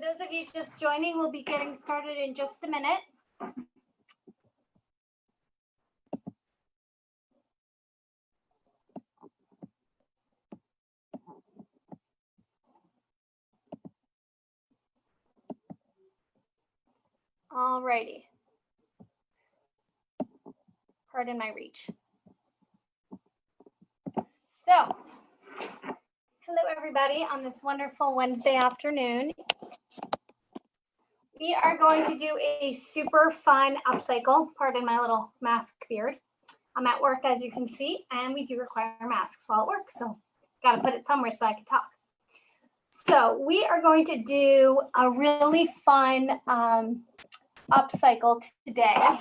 those of you just joining, we'll be getting started in just a minute. All righty. Pardon my reach. So, hello everybody on this wonderful Wednesday afternoon. We are going to do a super fun upcycle. Pardon my little mask beard. I'm at work, as you can see, and we do require masks while at work, so got to put it somewhere so I can talk. So we are going to do a really fun upcycle today,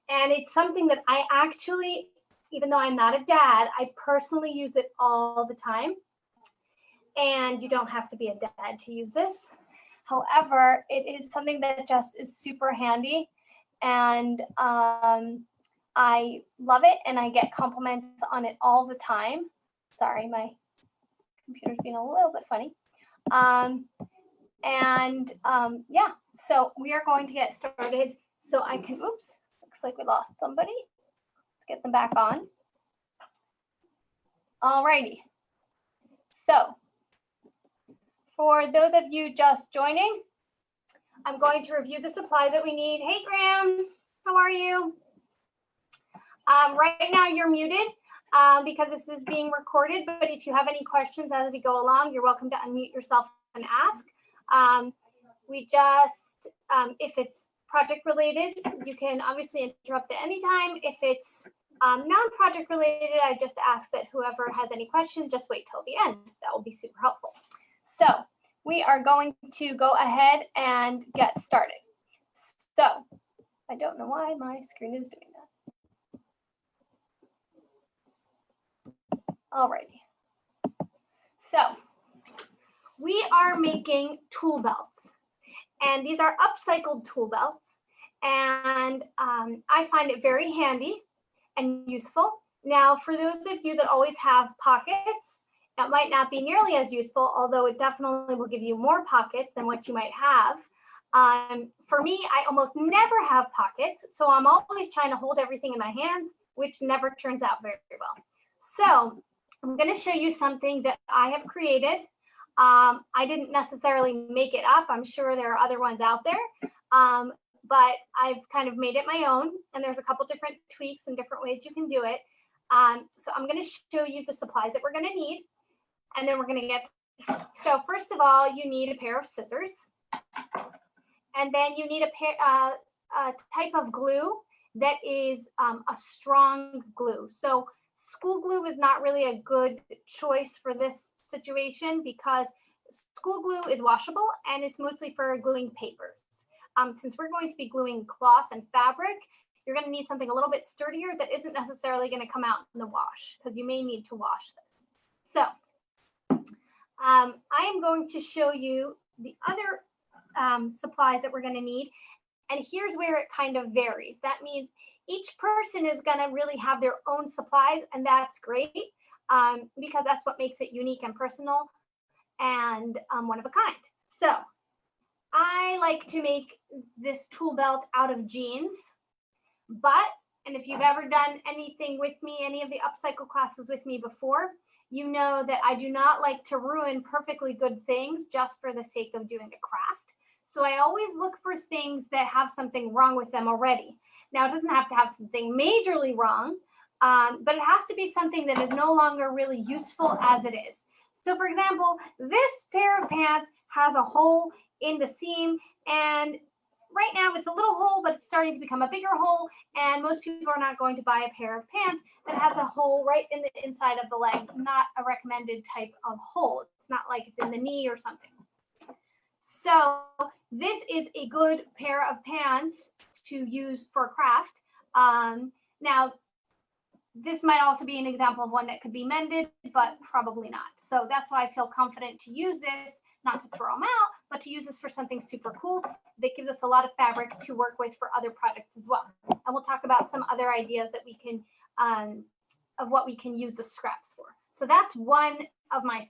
and it's something that I actually, even though I'm not a dad, I personally use it all the time. And you don't have to be a dad to use this. However, it is something that just is super handy, and I love it, and I get compliments on it all the time. Sorry, my computer's being a little bit funny. Yeah, so we are going to get started. So I can, oops, looks like we lost somebody. Let's get them back on. All righty. So for those of you just joining, I'm going to review the supplies that we need. Hey, Graham, how are you? Right now you're muted because this is being recorded, but if you have any questions as we go along, you're welcome to unmute yourself and ask. If it's project related, you can obviously interrupt at any time. If it's non-project related, I just ask that whoever has any questions, just wait till the end. That will be super helpful. So we are going to go ahead and get started. So I don't know why my screen is doing that. All righty. So we are making tool belts, and these are upcycled tool belts. And I find it very handy and useful. Now, for those of you that always have pockets, that might not be nearly as useful, although it definitely will give you more pockets than what you might have. For me, I almost never have pockets, so I'm always trying to hold everything in my hands, which never turns out very well. So I'm going to show you something that I have created. I didn't necessarily make it up. I'm sure there are other ones out there, but I've kind of made it my own, and there's a couple different tweaks and different ways you can do it. So I'm going to show you the supplies that we're going to need. And then we're going to get, so first of all, you need a pair of scissors. And then you need a type of glue that is a strong glue. So school glue is not really a good choice for this situation because school glue is washable and it's mostly for gluing papers. Since we're going to be gluing cloth and fabric, you're going to need something a little bit sturdier that isn't necessarily going to come out in the wash because you may need to wash this. So I am going to show you the other supplies that we're going to need. And here's where it kind of varies. That means each person is going to really have their own supplies, and that's great because that's what makes it unique and personal and one of a kind. So I like to make this tool belt out of jeans, and if you've ever done anything with me, any of the upcycle classes with me before, you know that I do not like to ruin perfectly good things just for the sake of doing a craft. So I always look for things that have something wrong with them already. Now, it doesn't have to have something majorly wrong, but it has to be something that is no longer really useful as it is. So for example, this pair of pants has a hole in the seam, and right now it's a little hole, but it's starting to become a bigger hole, and most people are not going to buy a pair of pants that has a hole right in the inside of the leg, not a recommended type of hole. It's not like it's in the knee or something. So this is a good pair of pants to use for craft. Now, this might also be an example of one that could be mended, but probably not. So that's why I feel confident to use this, not to throw them out, but to use this for something super cool that gives us a lot of fabric to work with for other projects as well. And we'll talk about some other ideas that we can, of what we can use the scraps for. So that's one of my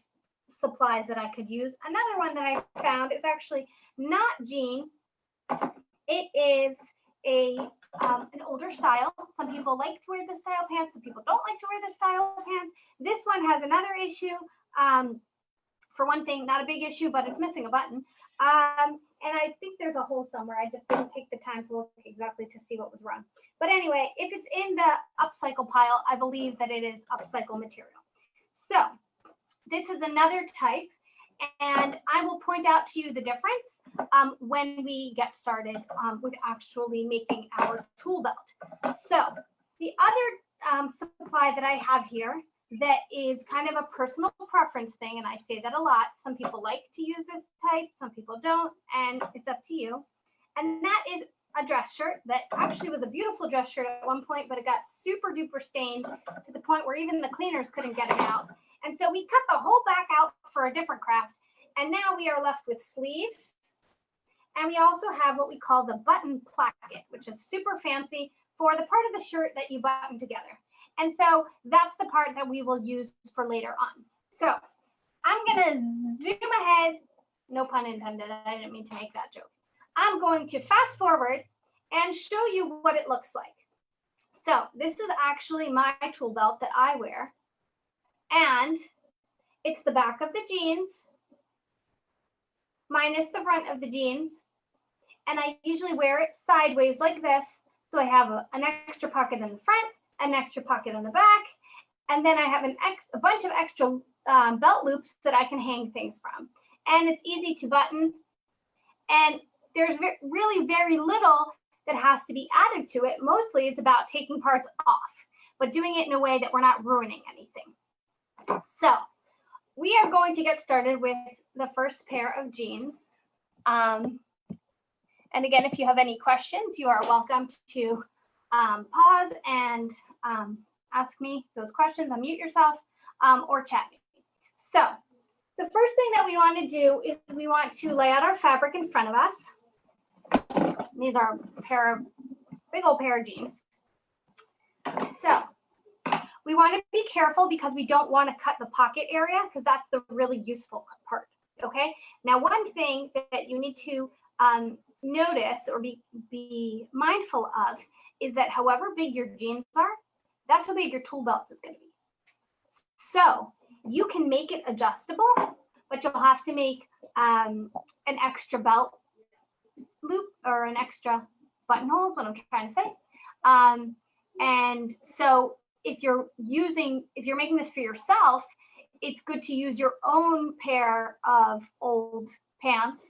supplies that I could use. Another one that I found is actually not jean. It is an older style. Some people like to wear this style pants. Some people don't like to wear this style pants. This one has another issue. For one thing, not a big issue, but it's missing a button. And I think there's a hole somewhere. I just didn't take the time to look exactly to see what was wrong. But anyway, if it's in the upcycle pile, I believe that it is upcycle material. So this is another type, and I will point out to you the difference when we get started with actually making our tool belt. So the other supply that I have here that is kind of a personal preference thing, and I say that a lot. Some people like to use this type, some people don't, and it's up to you. And that is a dress shirt that actually was a beautiful dress shirt at one point, but it got super duper stained to the point where even the cleaners couldn't get it out. And so we cut the whole back out for a different craft. And now we are left with sleeves. And we also have what we call the button placket, which is super fancy for the part of the shirt that you button together. And so that's the part that we will use for later on. So I'm going to zoom ahead. No pun intended. I didn't mean to make that joke. I'm going to fast forward and show you what it looks like. So this is actually my tool belt that I wear. And it's the back of the jeans minus the front of the jeans. And I usually wear it sideways like this. So I have an extra pocket in the front, an extra pocket in the back, and then I have a bunch of extra belt loops that I can hang things from. And it's easy to button. And there's really very little that has to be added to it. Mostly it's about taking parts off, but doing it in a way that we're not ruining anything. So we are going to get started with the first pair of jeans. And again, if you have any questions, you are welcome to pause and ask me those questions, unmute yourself, or chat me. So the first thing that we want to do is we want to lay out our fabric in front of us. These are a big old pair of jeans. So we want to be careful because we don't want to cut the pocket area because that's the really useful part, okay? Now, one thing that you need to notice or be mindful of is that however big your jeans are, that's how big your tool belt is going to be. So you can make it adjustable, but you'll have to make an extra belt loop or an extra buttonhole is what I'm trying to say. And so if you're making this for yourself, it's good to use your own pair of old pants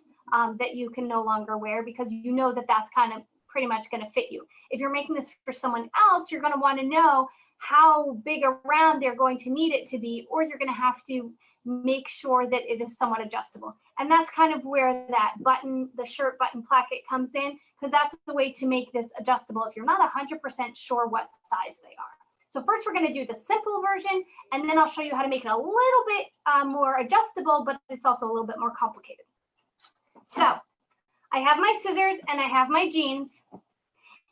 that you can no longer wear because you know that that's kind of pretty much going to fit you. If you're making this for someone else, you're going to want to know how big around they're going to need it to be, or you're going to have to make sure that it is somewhat adjustable. And that's kind of where that the shirt button placket comes in, because that's the way to make this adjustable if you're not 100% sure what size they are. So first we're going to do the simple version, and then I'll show you how to make it a little bit more adjustable, but it's also a little bit more complicated. So I have my scissors and I have my jeans.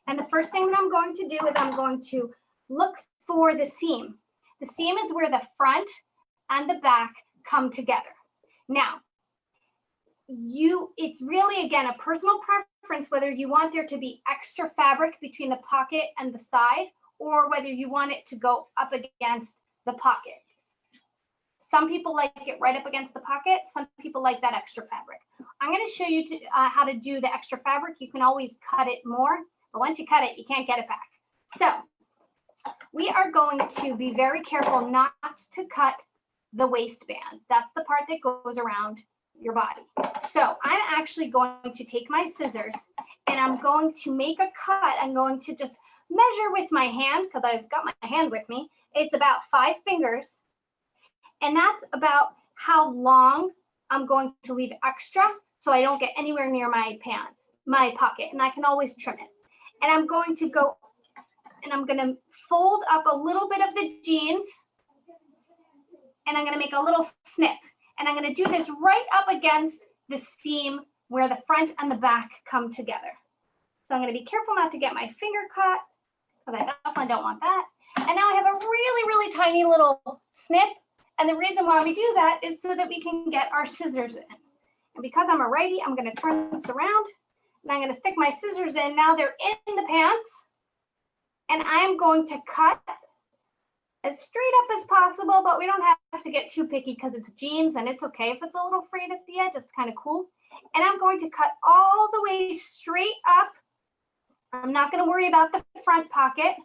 And the first thing that I'm going to do is I'm going to look for the seam. The seam is where the front and the back come together. Now, it's really, again, a personal preference whether you want there to be extra fabric between the pocket and the side, or whether you want it to go up against the pocket. Some people like it right up against the pocket. Some people like that extra fabric. I'm going to show you how to do the extra fabric. You can always cut it more, but once you cut it, you can't get it back. So we are going to be very careful not to cut the waistband. That's the part that goes around your body. So I'm actually going to take my scissors and I'm going to make a cut. I'm going to just measure with my hand because I've got my hand with me. It's about 5 fingers. And that's about how long I'm going to leave extra so I don't get anywhere near my pocket, and I can always trim it. And I'm going to go and I'm going to fold up a little bit of the jeans, and I'm going to make a little snip. And I'm going to do this right up against the seam where the front and the back come together. So I'm going to be careful not to get my finger caught because I definitely don't want that. And now I have a really, really tiny little snip, And the reason why we do that is so that we can get our scissors in. And because I'm a righty, I'm going to turn this around and I'm going to stick my scissors in. Now they're in the pants and I'm going to cut as straight up as possible, but we don't have to get too picky because it's jeans and it's okay if it's a little frayed at the edge. It's kind of cool. And I'm going to cut all the way straight up. I'm not going to worry about the front pocket.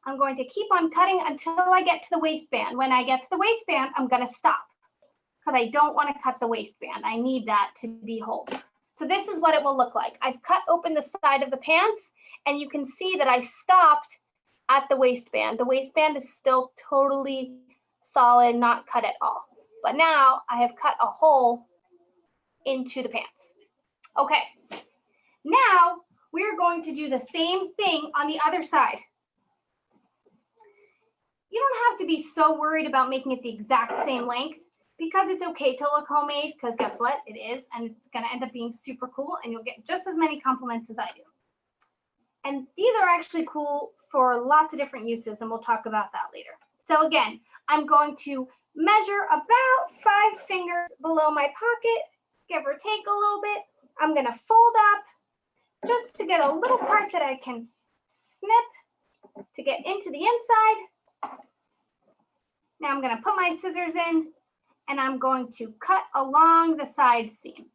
I'm going to keep on cutting until I get to the waistband. When I get to the waistband, I'm going to stop because I don't want to cut the waistband. I need that to be whole. So this is what it will look like. I've cut open the side of the pants and you can see that I stopped at the waistband. The waistband is still totally solid, not cut at all. But now I have cut a hole into the pants. Okay, now we're going to do the same thing on the other side. You don't have to be so worried about making it the exact same length because it's okay to look homemade because guess what? It is, and it's going to end up being super cool and you'll get just as many compliments as I do. And these are actually cool for lots of different uses and we'll talk about that later. So again, I'm going to measure about 5 fingers below my pocket, give or take a little bit. I'm going to fold up just to get a little part that I can snip to get into the inside. Now I'm going to put my scissors in and I'm going to cut along the side seam.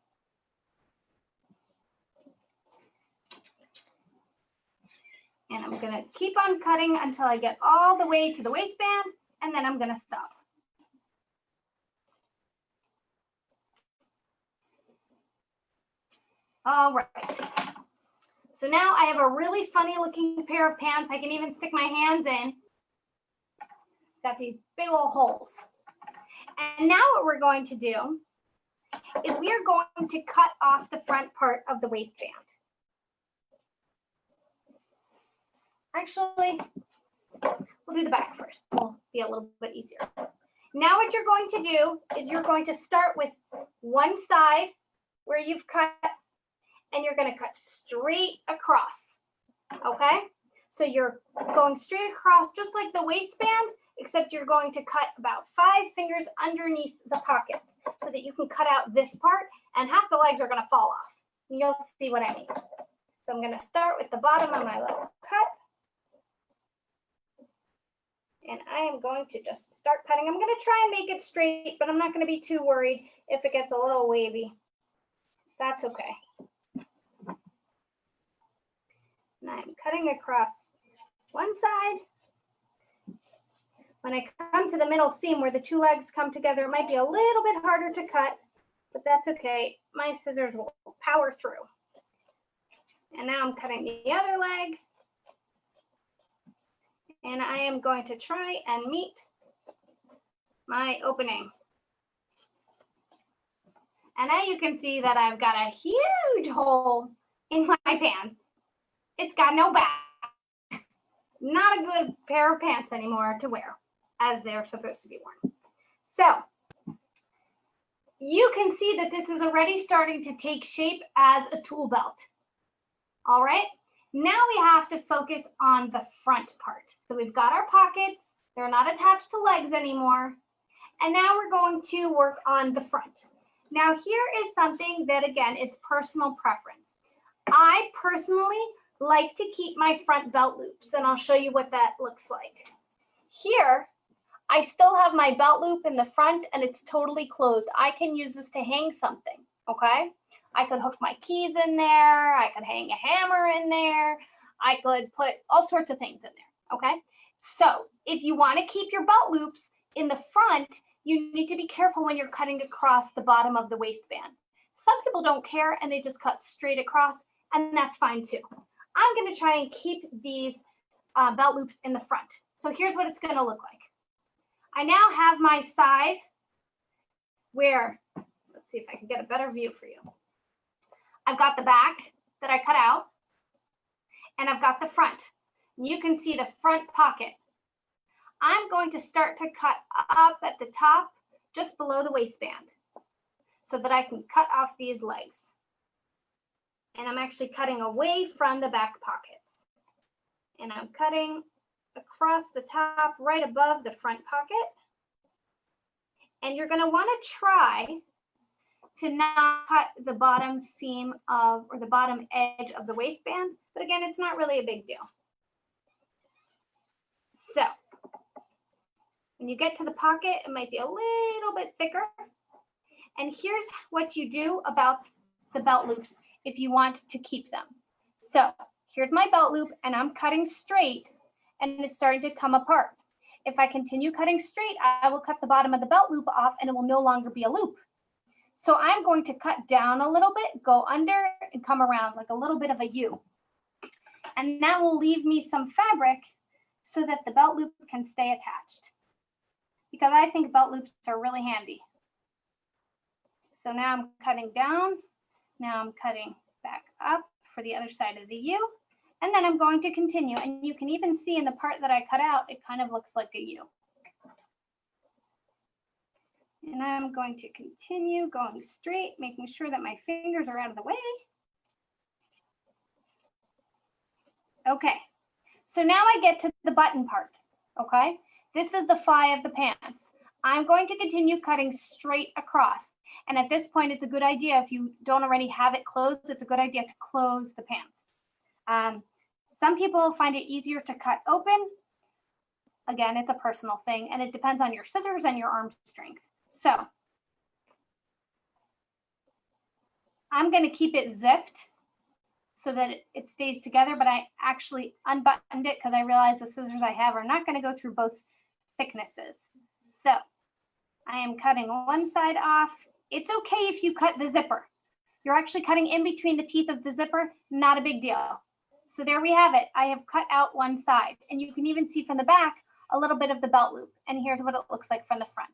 And I'm going to keep on cutting until I get all the way to the waistband and then I'm going to stop. All right. So now I have a really funny looking pair of pants. I can even stick my hands in. Got these big old holes. And now what we're going to do is we are going to cut off the front part of the waistband. Actually, we'll do the back first. It'll be a little bit easier. Now what you're going to do is you're going to start with one side where you've cut and you're going to cut straight across. Okay? So you're going straight across just like the waistband, except you're going to cut about 5 fingers underneath the pockets so that you can cut out this part and half the legs are going to fall off. You'll see what I mean. So I'm going to start with the bottom of my little cut. And I am going to just start cutting. I'm going to try and make it straight, but I'm not going to be too worried if it gets a little wavy. That's okay. And I'm cutting across one side. When I come to the middle seam where the 2 legs come together, it might be a little bit harder to cut, but that's okay. My scissors will power through. And now I'm cutting the other leg. And I am going to try and meet my opening. And now you can see that I've got a huge hole in my pants. It's got no back. Not a good pair of pants anymore to wear as they're supposed to be worn. So you can see that this is already starting to take shape as a tool belt. All right. Now we have to focus on the front part. So we've got our pockets. They're not attached to legs anymore. And now we're going to work on the front. Now here is something that, again, is personal preference. I personally like to keep my front belt loops, and I'll show you what that looks like. Here, I still have my belt loop in the front, and it's totally closed. I can use this to hang something, okay? I could hook my keys in there. I could hang a hammer in there. I could put all sorts of things in there, okay? So if you want to keep your belt loops in the front, you need to be careful when you're cutting across the bottom of the waistband. Some people don't care and they just cut straight across, and that's fine too. I'm going to try and keep these belt loops in the front. So here's what it's going to look like. I now have my side where, let's see if I can get a better view for you. I've got the back that I cut out, and I've got the front. You can see the front pocket. I'm going to start to cut up at the top, just below the waistband, so that I can cut off these legs. And I'm actually cutting away from the back pockets. And I'm cutting across the top, right above the front pocket. And you're going to want to try to not cut the bottom seam of, or the bottom edge of the waistband. But again, it's not really a big deal. So when you get to the pocket, it might be a little bit thicker. And here's what you do about the belt loops if you want to keep them. So here's my belt loop and I'm cutting straight and it's starting to come apart. If I continue cutting straight, I will cut the bottom of the belt loop off and it will no longer be a loop. So I'm going to cut down a little bit, go under and come around like a little bit of a U. And that will leave me some fabric so that the belt loop can stay attached. Because I think belt loops are really handy. So now I'm cutting down, now I'm cutting back up for the other side of the U, and then I'm going to continue. And you can even see in the part that I cut out, it kind of looks like a U. And I'm going to continue going straight, making sure that my fingers are out of the way. Okay, so now I get to the button part, okay? This is the fly of the pants. I'm going to continue cutting straight across. And at this point, it's a good idea, if you don't already have it closed, it's a good idea to close the pants. Some people find it easier to cut open. Again, it's a personal thing, and it depends on your scissors and your arm strength. So I'm going to keep it zipped so that it stays together, but I actually unbuttoned it because I realized the scissors I have are not going to go through both thicknesses. So I am cutting one side off. It's okay if you cut the zipper. You're actually cutting in between the teeth of the zipper, not a big deal. So there we have it. I have cut out one side, and you can even see from the back a little bit of the belt loop. And here's what it looks like from the front.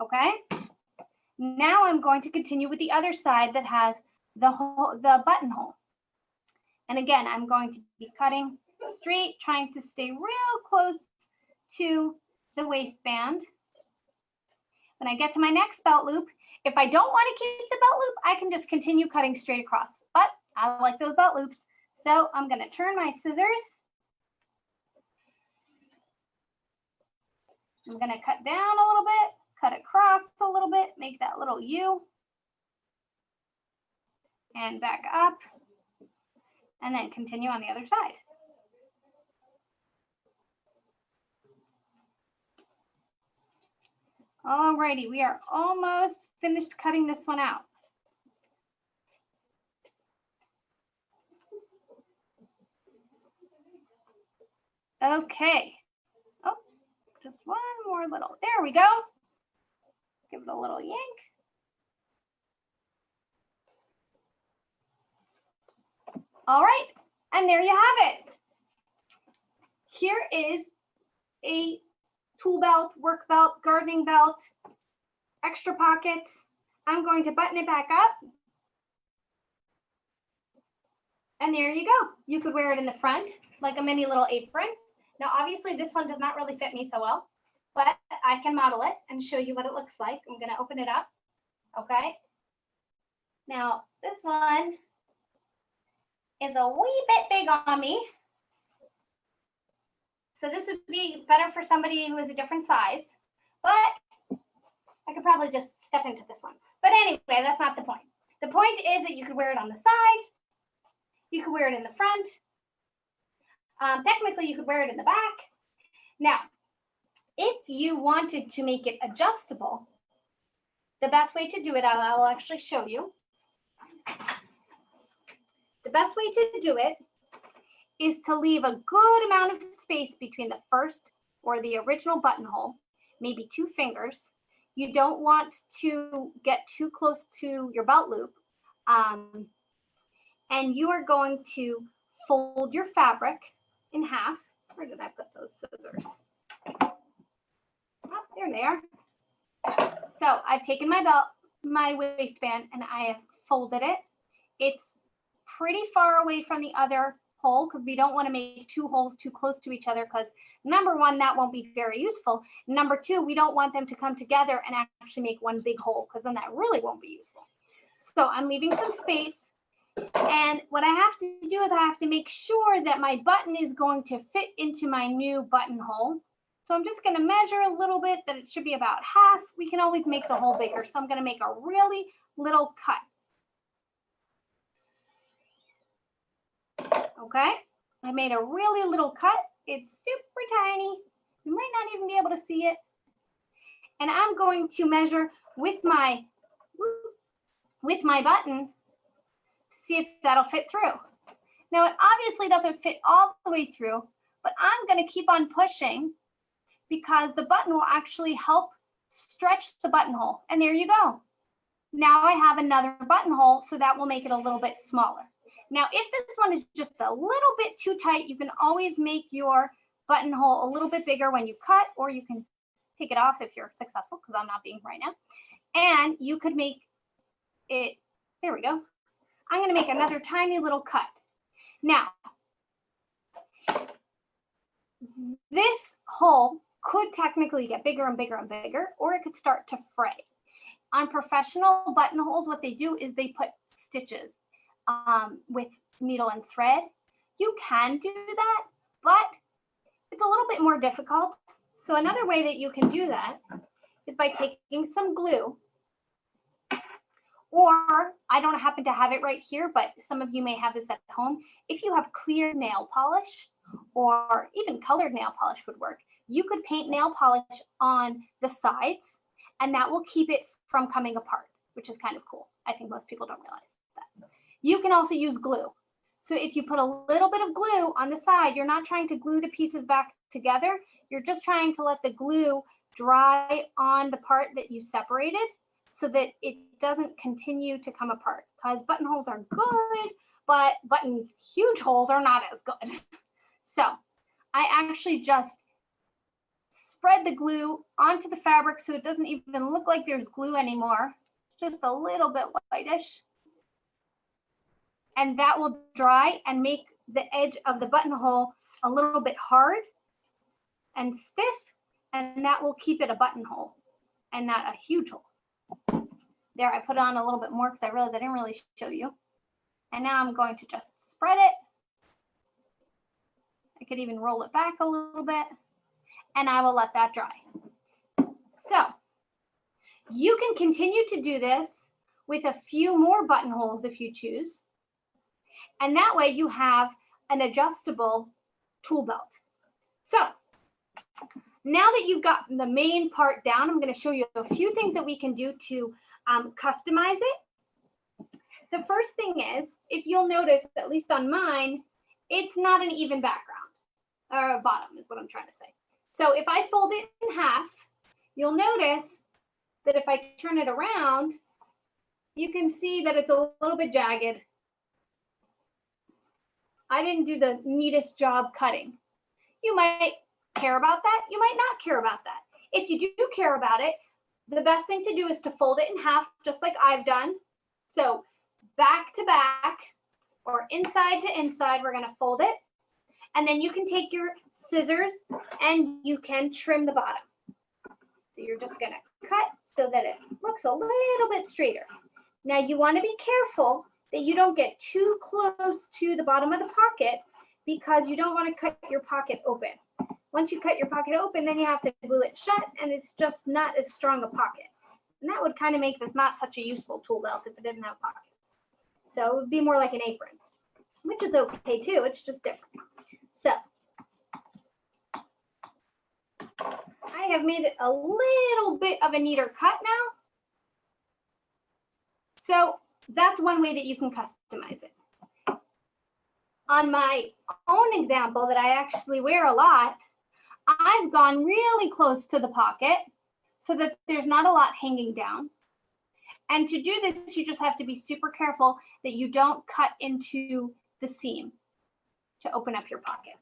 Okay. Now I'm going to continue with the other side that has the buttonhole. And again, I'm going to be cutting straight, trying to stay real close to the waistband. When I get to my next belt loop, if I don't want to keep the belt loop, I can just continue cutting straight across. But I like those belt loops. So I'm going to turn my scissors. I'm going to cut down a little bit, cut across a little bit, make that little U. And back up. And then continue on the other side. Alrighty, we are almost finished cutting this one out. Okay. Oh, just one more little. There we go. Give it a little yank. All right, and there you have it. Here is a tool belt, work belt, gardening belt, extra pockets. I'm going to button it back up. And there you go. You could wear it in the front like a mini little apron. Now, obviously, this one does not really fit me so well, but I can model it and show you what it looks like. I'm going to open it up. Okay. Now, this one is a wee bit big on me. So this would be better for somebody who is a different size, but I could probably just step into this one. But anyway, that's not the point. The point is that you could wear it on the side. You could wear it in the front. Technically, you could wear it in the back. Now, if you wanted to make it adjustable, the best way to do it, I will actually show you. The best way to do it is to leave a good amount of space between the first or the original buttonhole, maybe 2 fingers. You don't want to get too close to your belt loop. And you are going to fold your fabric in half. Where did I put those scissors? Oh, there they are. So I've taken my waistband, and I have folded it. It's pretty far away from the other hole because we don't want to make 2 holes too close to each other, because number 1, that won't be very useful. Number 2, we don't want them to come together and actually make one big hole, because then that really won't be useful. So I'm leaving some space. And what I have to do is I have to make sure that my button is going to fit into my new buttonhole. So I'm just going to measure a little bit that it should be about half. We can always make the hole bigger. So I'm going to make a really little cut. Okay, I made a really little cut. It's super tiny. You might not even be able to see it. And I'm going to measure with my button to see if that'll fit through. Now, it obviously doesn't fit all the way through, but I'm going to keep on pushing because the button will actually help stretch the buttonhole. And there you go. Now I have another buttonhole, so that will make it a little bit smaller. Now, if this one is just a little bit too tight, you can always make your buttonhole a little bit bigger when you cut, or you can take it off if you're successful, because I'm not being right now. And you could make it, there we go. I'm going to make another tiny little cut. Now, this hole could technically get bigger and bigger and bigger, or it could start to fray. On professional buttonholes, what they do is they put stitches with needle and thread. You can do that, but it's a little bit more difficult. So another way that you can do that is by taking some glue, or I don't happen to have it right here, but some of you may have this at home. If you have clear nail polish, or even colored nail polish would work, you could paint nail polish on the sides, and that will keep it from coming apart, which is kind of cool. I think most people don't realize that. You can also use glue. So if you put a little bit of glue on the side, you're not trying to glue the pieces back together. You're just trying to let the glue dry on the part that you separated so that it doesn't continue to come apart, because buttonholes are good, but huge holes are not as good. So I actually just spread the glue onto the fabric so it doesn't even look like there's glue anymore, just a little bit whitish. And that will dry and make the edge of the buttonhole a little bit hard and stiff, and that will keep it a buttonhole and not a huge hole. There, I put on a little bit more because I realized I didn't really show you. And now I'm going to just spread it. I could even roll it back a little bit, and I will let that dry. So you can continue to do this with a few more buttonholes if you choose. And that way you have an adjustable tool belt. So now that you've got the main part down, I'm going to show you a few things that we can do to customize it. The first thing is, if you'll notice, at least on mine, it's not an even background, or bottom is what I'm trying to say. So if I fold it in half, you'll notice that if I turn it around, you can see that it's a little bit jagged. I didn't do the neatest job cutting. You might care about that. You might not care about that. If you do care about it, the best thing to do is to fold it in half, just like I've done. So back to back or inside to inside, we're going to fold it. And then you can take your scissors and you can trim the bottom. So you're just going to cut so that it looks a little bit straighter. Now you want to be careful that you don't get too close to the bottom of the pocket, because you don't want to cut your pocket open. Once you cut your pocket open, then you have to glue it shut, and it's just not as strong a pocket. And that would kind of make this not such a useful tool belt if it didn't have pockets. So it would be more like an apron, which is okay too, it's just different. So I have made it a little bit of a neater cut now. So that's one way that you can customize it. On my own example that I actually wear a lot, I've gone really close to the pocket so that there's not a lot hanging down. And to do this, you just have to be super careful that you don't cut into the seam to open up your pocket.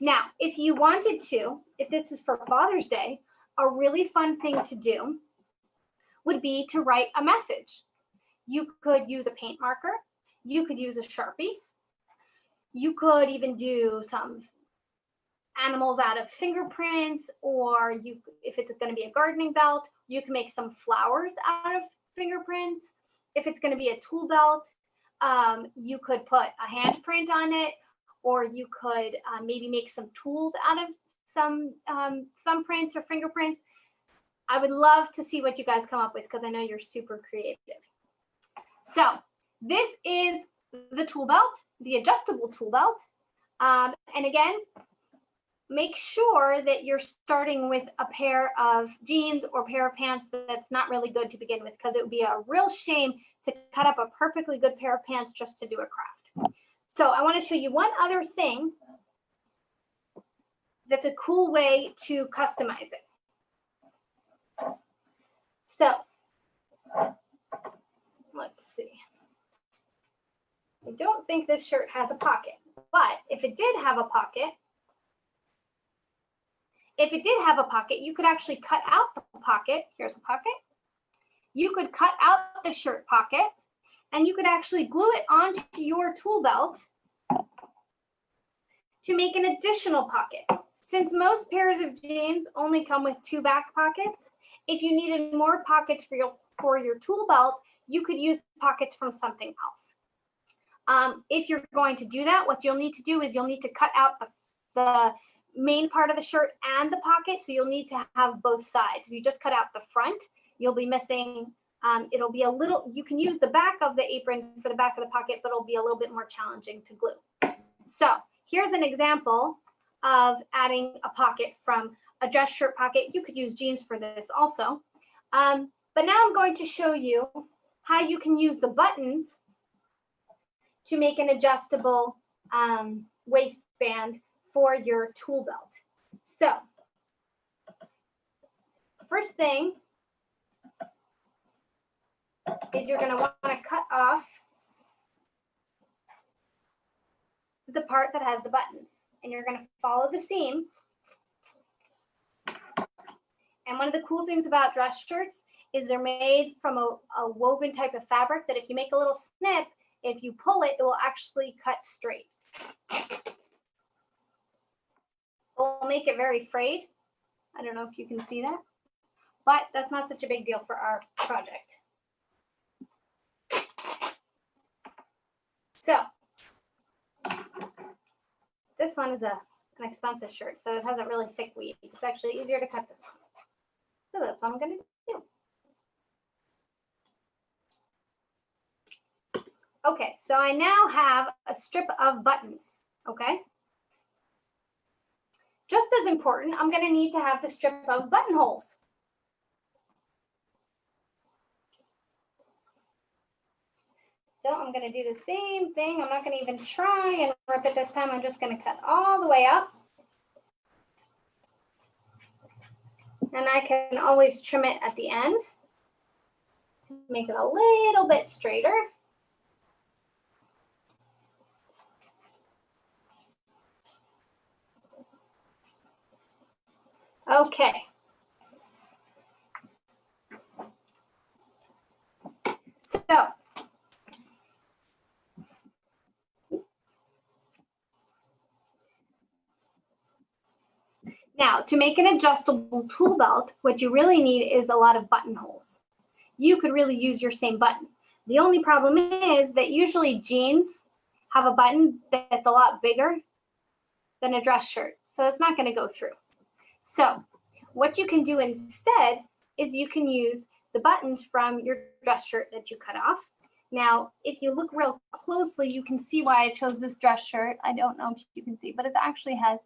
Now, if you wanted to, if this is for Father's Day, a really fun thing to do would be to write a message. You could use a paint marker. You could use a Sharpie. You could even do some animals out of fingerprints, or if it's going to be a gardening belt, you can make some flowers out of fingerprints. If it's going to be a tool belt, you could put a handprint on it, or you could maybe make some tools out of some thumbprints or fingerprints. I would love to see what you guys come up with because I know you're super creative. So this is the tool belt, the adjustable tool belt. And again, make sure that you're starting with a pair of jeans or pair of pants that's not really good to begin with, because it would be a real shame to cut up a perfectly good pair of pants just to do a craft. So I want to show you one other thing that's a cool way to customize it. So let's see. I don't think this shirt has a pocket, but if it did have a pocket, you could actually cut out the pocket. Here's a pocket. You could cut out the shirt pocket, and you could actually glue it onto your tool belt to make an additional pocket. Since most pairs of jeans only come with 2 back pockets, if you needed more pockets for your tool belt, you could use pockets from something else. If you're going to do that, what you'll need to do is you'll need to cut out the main part of the shirt and the pocket, so you'll need to have both sides. If you just cut out the front, you'll be missing, it'll be a little, you can use the back of the apron for the back of the pocket, but it'll be a little bit more challenging to glue. So here's an example of adding a pocket from a dress shirt pocket. You could use jeans for this also. But now I'm going to show you how you can use the buttons to make an adjustable waistband for your tool belt. So first thing is you're going to want to cut off the part that has the buttons, and you're going to follow the seam. And one of the cool things about dress shirts is they're made from a woven type of fabric that if you make a little snip, if you pull it, it will actually cut straight. It'll make it very frayed. I don't know if you can see that, but that's not such a big deal for our project. So this one is an expensive shirt, so it has a really thick weave. It's actually easier to cut this one. So that's what I'm going to do. Okay, so I now have a strip of buttons, okay? Just as important, I'm going to need to have the strip of buttonholes. So I'm going to do the same thing. I'm not going to even try and rip it this time. I'm just going to cut all the way up. And I can always trim it at the end to make it a little bit straighter. Okay. So now, to make an adjustable tool belt, what you really need is a lot of buttonholes. You could really use your same button. The only problem is that usually jeans have a button that's a lot bigger than a dress shirt, so it's not going to go through. So what you can do instead is you can use the buttons from your dress shirt that you cut off. Now, if you look real closely, you can see why I chose this dress shirt. I don't know if you can see, but it actually has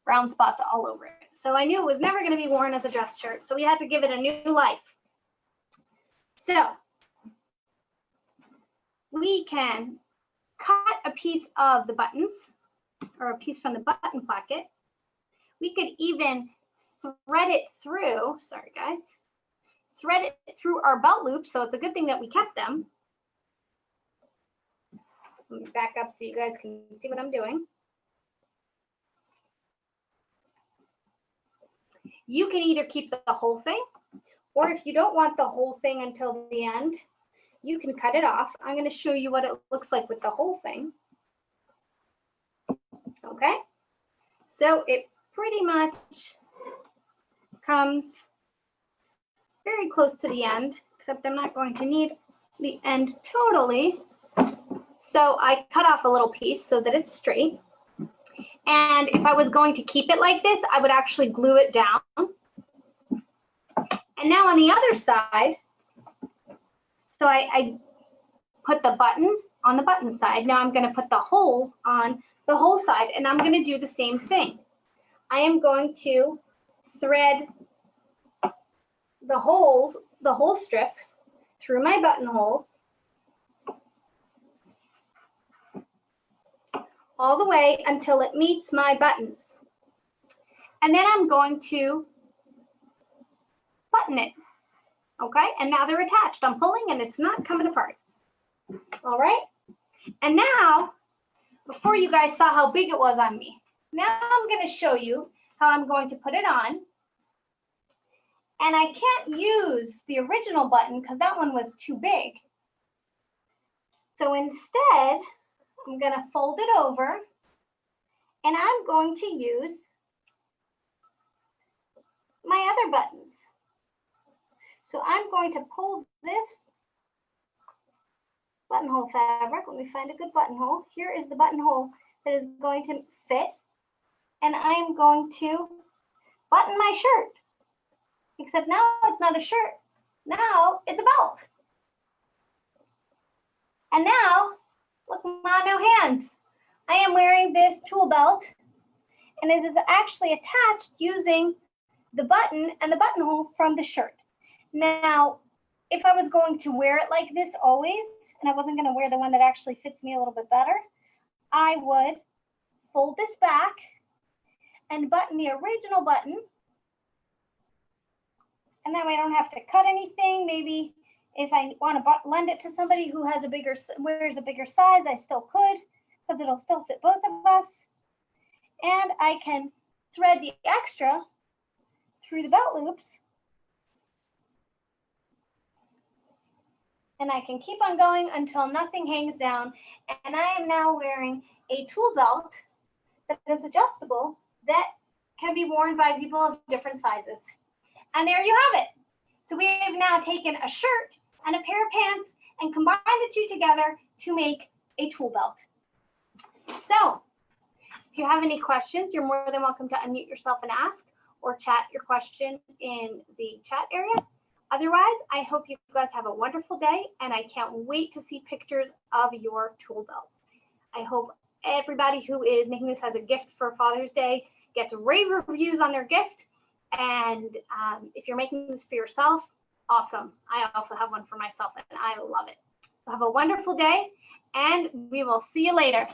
brown spots all over it. So I knew it was never going to be worn as a dress shirt, so we had to give it a new life. So we can cut a piece of the buttons or a piece from the button placket. We could even thread it through, sorry guys, thread it through our belt loops, so it's a good thing that we kept them. Let me back up so you guys can see what I'm doing. You can either keep the whole thing, or if you don't want the whole thing until the end, you can cut it off. I'm going to show you what it looks like with the whole thing. Okay, so it pretty much comes very close to the end, except I'm not going to need the end totally. So I cut off a little piece so that it's straight. And if I was going to keep it like this, I would actually glue it down. And now on the other side, so I put the buttons on the button side. Now I'm going to put the holes on the hole side, and I'm going to do the same thing. I am going to thread the holes, the hole strip through my buttonholes all the way until it meets my buttons. And then I'm going to button it. Okay, and now they're attached. I'm pulling and it's not coming apart. All right, and now, before you guys saw how big it was on me, now I'm going to show you how I'm going to put it on. And I can't use the original button because that one was too big. So instead, I'm going to fold it over and I'm going to use my other buttons. So I'm going to pull this buttonhole fabric. Let me find a good buttonhole. Here is the buttonhole that is going to fit. And I'm going to button my shirt. Except now it's not a shirt. Now it's a belt. And now, look, Ma, no hands. I am wearing this tool belt. And it is actually attached using the button and the buttonhole from the shirt. Now, if I was going to wear it like this always, and I wasn't going to wear the one that actually fits me a little bit better, I would fold this back and button the original button. And that way I don't have to cut anything. Maybe if I want to lend it to somebody who has wears a bigger size, I still could, because it'll still fit both of us. And I can thread the extra through the belt loops. And I can keep on going until nothing hangs down. And I am now wearing a tool belt that is adjustable that can be worn by people of different sizes. And there you have it. So we have now taken a shirt and a pair of pants and combined the two together to make a tool belt. So if you have any questions, you're more than welcome to unmute yourself and ask, or chat your question in the chat area. Otherwise, I hope you guys have a wonderful day, and I can't wait to see pictures of your tool belts. I hope everybody who is making this as a gift for Father's Day gets rave reviews on their gift. And if you're making this for yourself, awesome. I also have one for myself, and I love it. So have a wonderful day, and we will see you later.